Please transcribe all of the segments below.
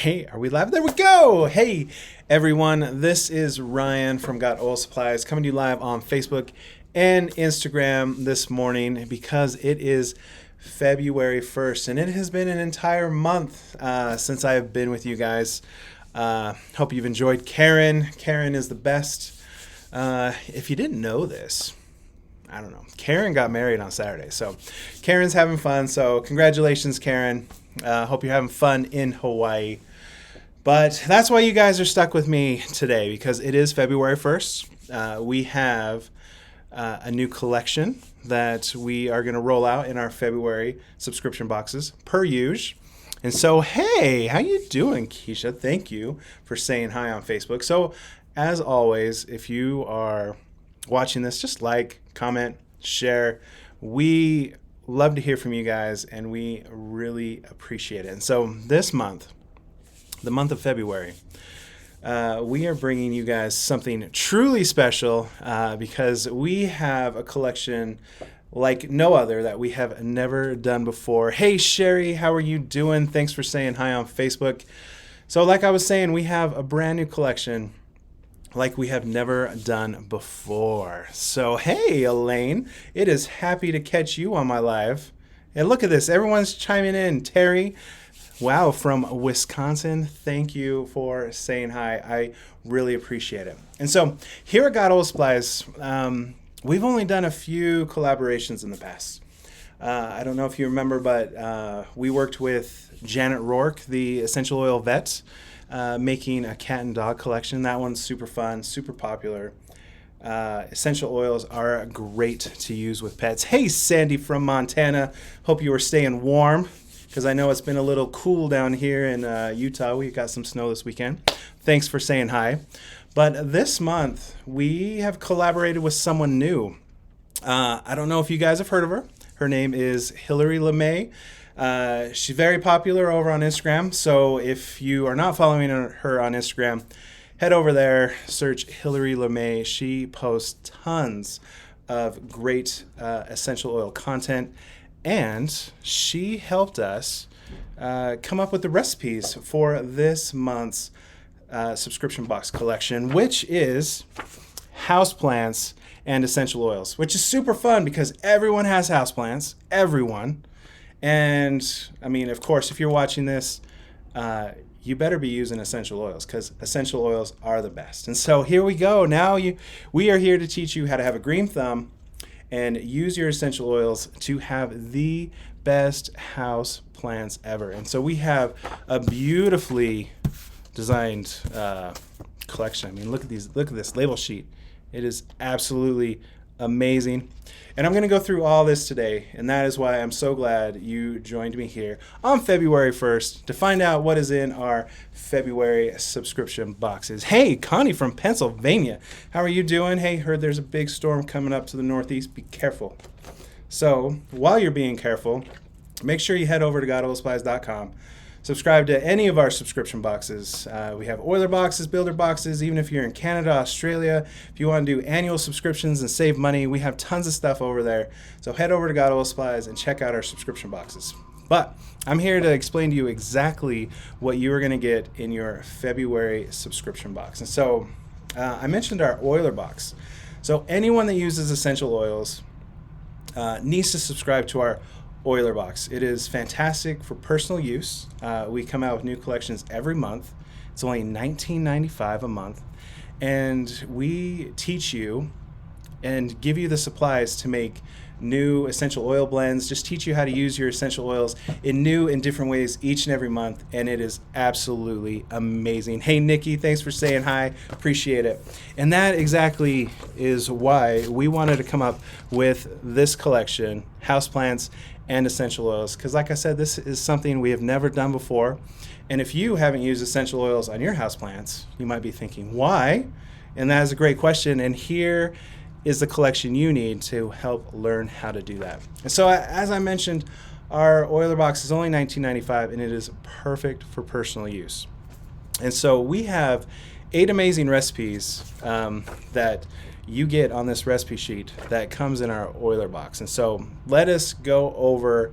Hey, are we live? There we go. Hey, everyone. This is Ryan from Got Oil Supplies coming to you live on Facebook and Instagram this morning because it is February 1st and it has been an entire month since I have been with you guys. Hope you've enjoyed Karen. Karen is the best. If you didn't know this, I don't know. Karen got married on Saturday, so Karen's having fun. So congratulations, Karen. Hope you're having fun in Hawaii. But that's why you guys are stuck with me today, because it is February 1st. We have a new collection that we are going to roll out in our February subscription boxes, per usual. And so, hey, how you doing, Keisha? Thank you for saying hi on Facebook. So, as always, if you are watching this, just like, comment, share. We love to hear from you guys, and we really appreciate it. And so this month, the month of February, we are bringing you guys something truly special because we have a collection like no other that we have never done before. Hey, Sherry, how are you doing? Thanks for saying hi on Facebook. So like I was saying, we have a brand new collection like we have never done before. So, hey, Elaine, it is happy to catch you on my live. And look at this, everyone's chiming in. Terry, wow, from Wisconsin, thank you for saying hi. I really appreciate it. And so, here at Got Oil Supplies, we've only done a few collaborations in the past. I don't know if you remember, but we worked with Janet Rourke, the essential oil vet, making a cat and dog collection. That one's super fun, super popular. Essential oils are great to use with pets. Hey, Sandy from Montana. Hope you are staying warm, because I know it's been a little cool down here in Utah. We got some snow this weekend. Thanks for saying hi. But this month, we have collaborated with someone new. I don't know if you guys have heard of her. Her name is Hillary LeMay. She's very popular over on Instagram, so if you are not following her on Instagram, head over there, search Hillary LeMay. She posts tons of great essential oil content, and she helped us come up with the recipes for this month's subscription box collection, which is houseplants and essential oils, which is super fun because everyone has houseplants, everyone. And I mean, of course, if you're watching this, you better be using essential oils, because essential oils are the best. And so here we go. Now we are here to teach you how to have a green thumb and use your essential oils to have the best house plants ever. And so we have a beautifully designed collection. I mean, look at this label sheet. It is absolutely amazing. And I'm going to go through all this today, and that is why I'm so glad you joined me here on February 1st to find out what is in our February subscription boxes. Hey, Connie from Pennsylvania, how are you doing? Hey, heard there's a big storm coming up to the northeast. Be careful. So while you're being careful, make sure you head over to gotoilsupplies.com. Subscribe to any of our subscription boxes. We have oiler boxes, builder boxes. Even if you're in Canada, Australia, if you want to do annual subscriptions and save money, we have tons of stuff over there. So head over to God Oil Supplies and check out our subscription boxes. But I'm here to explain to you exactly what you are going to get in your February subscription box. And so I mentioned our oiler box. So anyone that uses essential oils needs to subscribe to our oiler box. It is fantastic for personal use. We come out with new collections every month. It's only $19.95 a month, and we teach you and give you the supplies to make new essential oil blends. Just teach you how to use your essential oils in new and different ways each and every month, and it is absolutely amazing. Hey, Nikki, thanks for saying hi. Appreciate it. And that exactly is why we wanted to come up with this collection, houseplants and essential oils, because like I said, this is something we have never done before. And if you haven't used essential oils on your houseplants, you might be thinking, why? And that is a great question. And here is the collection you need to help learn how to do that. And so as I mentioned, our oiler box is only $19.95, and it is perfect for personal use. And so we have 8 amazing recipes that you get on this recipe sheet that comes in our oiler box. And so let us go over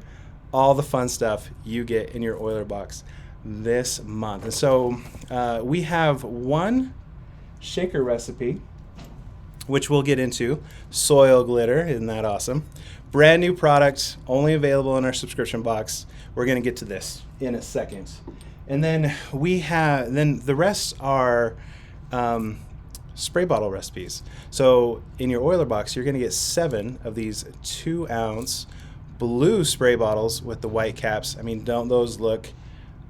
all the fun stuff you get in your oiler box this month. And so we have one shaker recipe, which we'll get into, soil glitter. Isn't that awesome? Brand new product, only available in our subscription box. We're going to get to this in a second. And then the rest are spray bottle recipes. So in your oiler box, you're going to get 7 of these 2-ounce blue spray bottles with the white caps. I mean, don't those look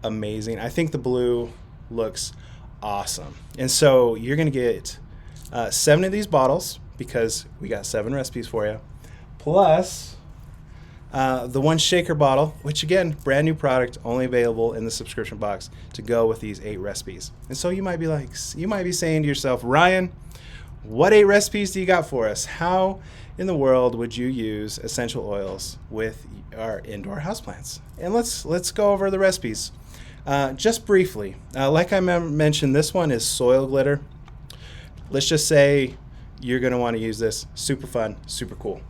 amazing? I think the blue looks awesome. And so you're going to get 7 of these bottles because we got 7 recipes for you. Plus the one shaker bottle, which again, brand new product, only available in the subscription box to go with these 8 recipes. And so you might be saying to yourself, Ryan, what 8 recipes do you got for us? How in the world would you use essential oils with our indoor houseplants? And let's go over the recipes. Just briefly, like I mentioned, this one is soil glitter. Let's just say you're going to want to use this. Super fun, super cool.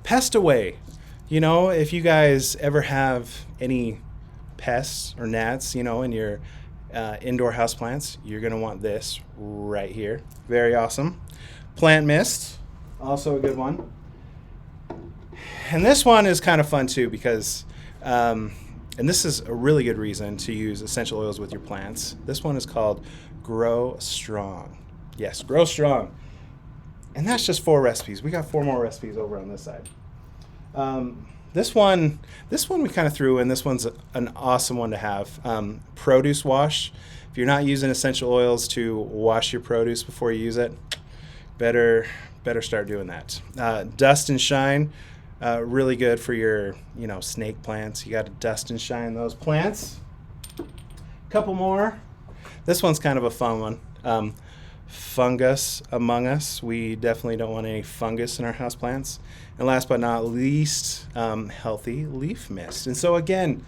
Pest away. You know, if you guys ever have any pests or gnats, you know, in your indoor houseplants, you're going to want this right here. Very awesome. Plant mist, also a good one. And this one is kind of fun too because, and this is a really good reason to use essential oils with your plants. This one is called Grow Strong. Yes, Grow Strong. And that's just 4 recipes. We got 4 more recipes over on this side. This one we kind of threw in. This one's an awesome one to have. Produce wash. If you're not using essential oils to wash your produce before you use it, better start doing that. Dust and shine. Really good for your snake plants. You got to dust and shine those plants. Couple more. This one's kind of a fun one. Fungus among us. We definitely don't want any fungus in our houseplants. And last but not least, healthy leaf mist. And so again,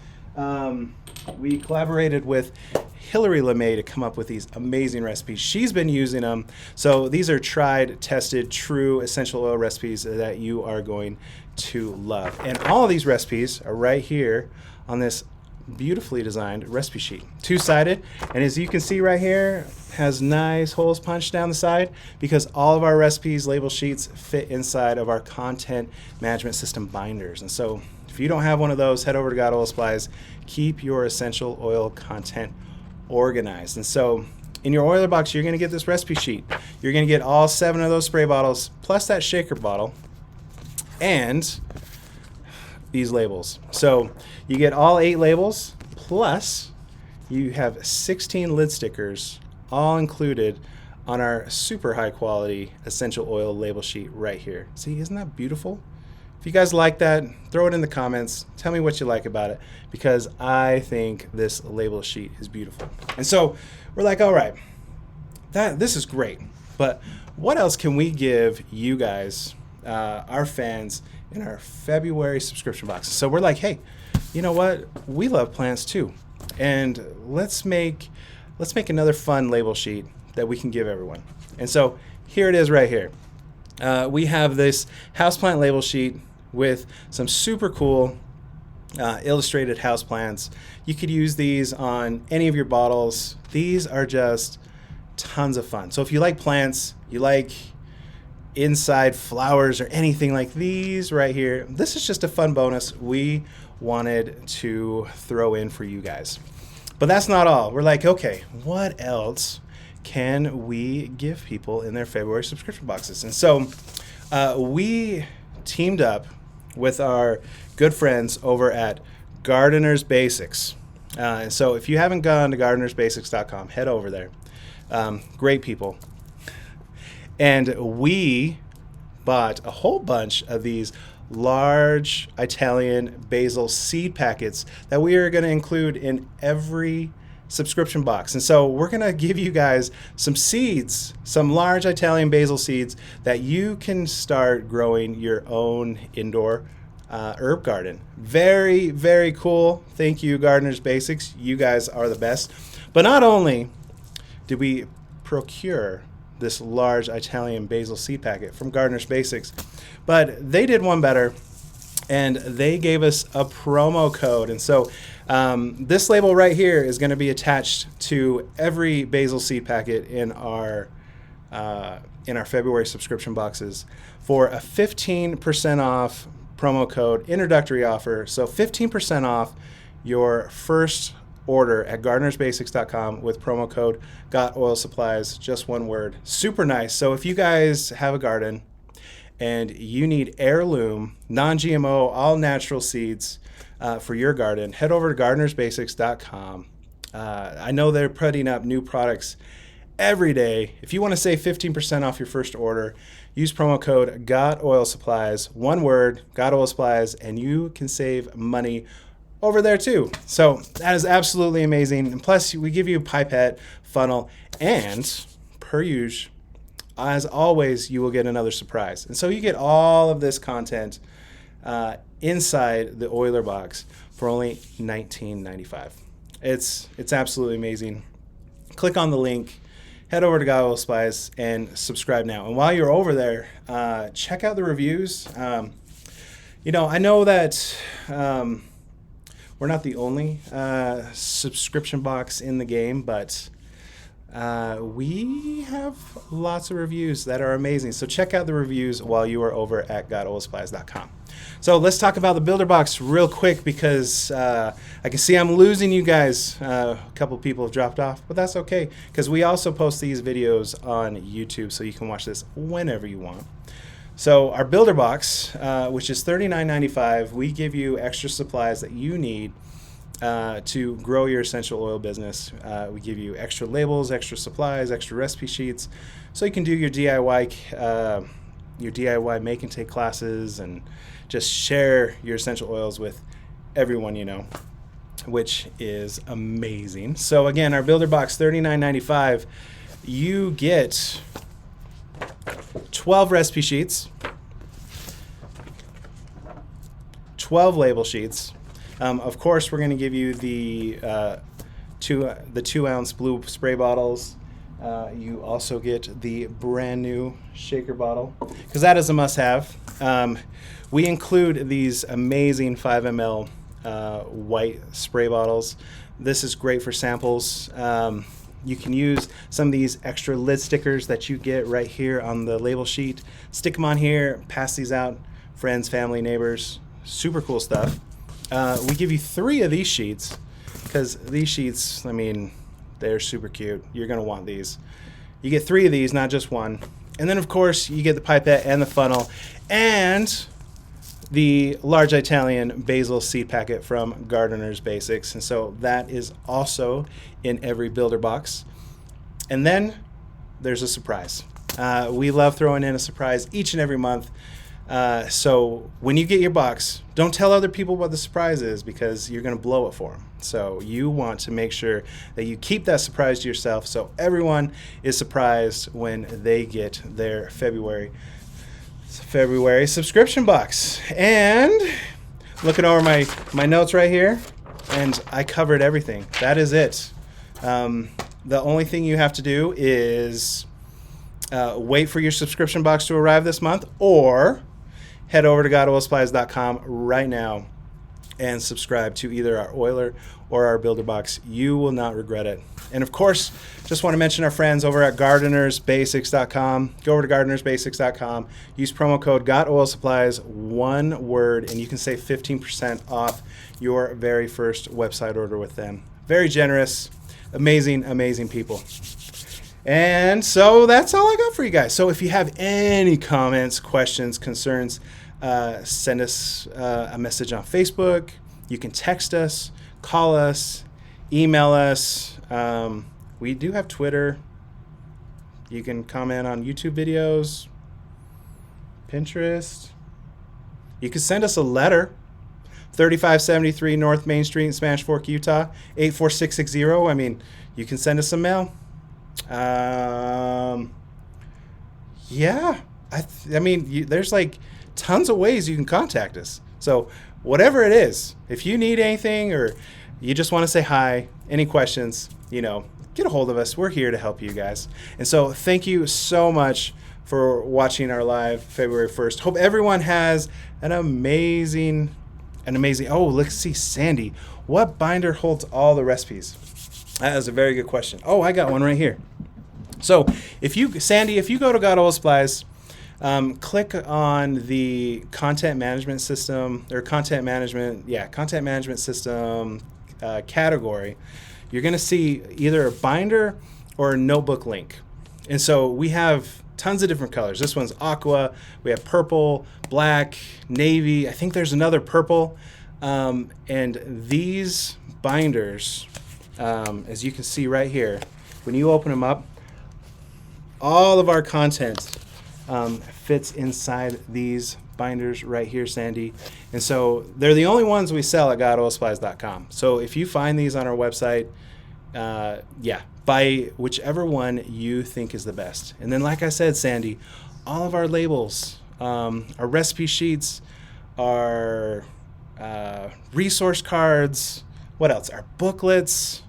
we collaborated with Hillary LeMay to come up with these amazing recipes. She's been using them. So these are tried, tested, true essential oil recipes that you are going to love. And all of these recipes are right here on this beautifully designed recipe sheet, 2-sided, and as you can see right here, has nice holes punched down the side because all of our recipes label sheets fit inside of our content management system binders. And so if you don't have one of those, head over to God Oil Supplies. Keep your essential oil content organized. And so in your oiler box, you're going to get this recipe sheet. You're going to get all 7 of those spray bottles plus that shaker bottle and these labels. So you get all 8 labels, plus you have 16 lid stickers, all included on our super high quality essential oil label sheet right here. See, isn't that beautiful? If you guys like that, throw it in the comments. Tell me what you like about it, because I think this label sheet is beautiful. And so we're like, all right, this is great, but what else can we give you guys, our fans, in our February subscription box? So we're like, hey, you know what? We love plants too, and let's make another fun label sheet that we can give everyone. And so here it is right here. We have this houseplant label sheet with some super cool illustrated houseplants. You could use these on any of your bottles. These are just tons of fun. So if you like plants, you like inside flowers or anything like these right here, this is just a fun bonus we wanted to throw in for you guys. But that's not all. We're like, okay, what else can we give people in their February subscription boxes? And so we teamed up with our good friends over at Gardener's Basics. And so if you haven't gone to gardenersbasics.com, head over there. Great people. And we bought a whole bunch of these large Italian basil seed packets that we are going to include in every subscription box. And so we're going to give you guys some seeds, some large Italian basil seeds that you can start growing your own indoor herb garden. Very, very cool. Thank you, Gardener's Basics. You guys are the best. But not only did we procure this large Italian basil seed packet from Gardener's Basics, but they did one better. and they gave us a promo code. And so this label right here is going to be attached to every basil seed packet in our February subscription boxes for a 15% off promo code, introductory offer. So 15% off your first order at gardenersbasics.com with promo code Got Oil Supplies, just one word. Super nice. So if you guys have a garden and you need heirloom, non-GMO, all natural seeds for your garden, head over to gardenersbasics.com. I know they're putting up new products every day. If you want to save 15% off your first order, use promo code Got Oil Supplies, one word, Got Oil Supplies, and you can save money over there too. So that is absolutely amazing. And plus, we give you a pipette, funnel, and per usual, as always, you will get another surprise. And so you get all of this content inside the Oiler box for only $19.95. It's absolutely amazing. Click on the link, head over to God Oil Supplies, and subscribe now. And while you're over there, check out the reviews. I know that we're not the only subscription box in the game, but we have lots of reviews that are amazing. So check out the reviews while you are over at GotOilSupplies.com. So let's talk about the Builder Box real quick, because I can see I'm losing you guys. A couple people have dropped off, but that's okay, because we also post these videos on YouTube, so you can watch this whenever you want. So our Builder Box, which is $39.95, we give you extra supplies that you need to grow your essential oil business. We give you extra labels, extra supplies, extra recipe sheets, so you can do your DIY make and take classes and just share your essential oils with everyone you know, which is amazing. So again, our Builder Box, $39.95, you get 12 recipe sheets, 12 label sheets. Of course, we're going to give you the 2-ounce blue spray bottles. You also get the brand new shaker bottle, because that is a must-have. We include these amazing 5 ml white spray bottles. This is great for samples. You can use some of these extra lid stickers that you get right here on the label sheet. Stick them on here, pass these out, friends, family, neighbors. Super cool stuff. We give you 3 of these sheets, because these sheets, I mean, they're super cute. You're going to want these. You get 3 of these, not just one. And then, of course, you get the pipette and the funnel and the large Italian basil seed packet from Gardener's Basics. And so that is also in every Builder Box. And then there's a surprise. We love throwing in a surprise each and every month. So when you get your box, don't tell other people what the surprise is, because you're going to blow it for them. So you want to make sure that you keep that surprise to yourself, so everyone is surprised when they get their February subscription box. And looking over my notes right here, and I covered everything. That is it. The only thing you have to do is wait for your subscription box to arrive this month, or head over to GotOilSupplies.com right now and subscribe to either our Oiler or our Builder Box. You will not regret it. And of course, just want to mention our friends over at GardenersBasics.com. Go over to GardenersBasics.com. Use promo code GotOilSupplies, one word, and you can save 15% off your very first website order with them. Very generous, amazing, amazing people. And so that's all I got for you guys. So if you have any comments, questions, concerns, send us a message on Facebook. You can text us, call us, email us. We do have Twitter. You can comment on YouTube videos, Pinterest. You can send us a letter. 3573 North Main Street in Spanish Fork, Utah, 84660. I mean, you can send us some mail. Yeah, I mean, there's like tons of ways you can contact us. So whatever it is, if you need anything or you just want to say hi, any questions, get a hold of us. We're here to help you guys. And so thank you so much for watching our live February 1st. Hope everyone has an amazing, oh, let's see, Sandy. What binder holds all the recipes? That is a very good question. Oh, I got one right here. So Sandy, if you go to God Oil Supplies, click on the content management system or content management system category. You're going to see either a binder or a notebook link. And so we have tons of different colors. This one's aqua. We have purple, black, navy. I think there's another purple. And these binders, as you can see right here, when you open them up, all of our content fits inside these binders right here, Sandy. And so they're the only ones we sell at godoilsupplies.com. So if you find these on our website, buy whichever one you think is the best. And then, like I said, Sandy, all of our labels, our recipe sheets, our resource cards, what else? Our booklets,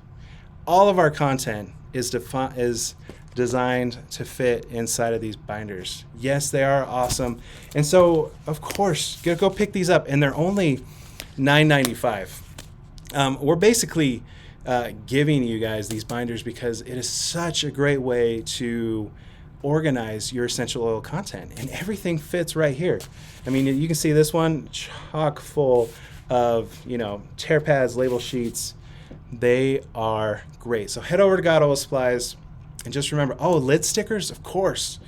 all of our content is designed to fit inside of these binders. Yes, they are awesome. And so, of course, go pick these up. And they're only $9.95. We're basically giving you guys these binders because it is such a great way to organize your essential oil content. And everything fits right here. I mean, you can see this one chock full of, tear pads, label sheets. They are great. So head over to God Oil Supplies. And just remember, lid stickers, of course.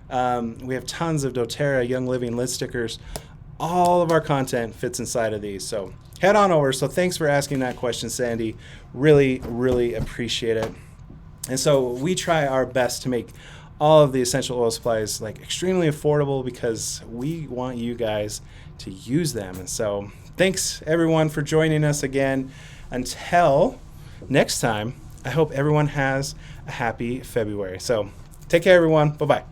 We have tons of doTERRA Young Living lid stickers. All of our content fits inside of these. So head on over. So thanks for asking that question, Sandy. Really, really appreciate it. And so we try our best to make all of the essential oil supplies extremely affordable because we want you guys to use them. And so thanks, everyone, for joining us again. Until next time, I hope everyone has a happy February. So take care, everyone. Bye-bye.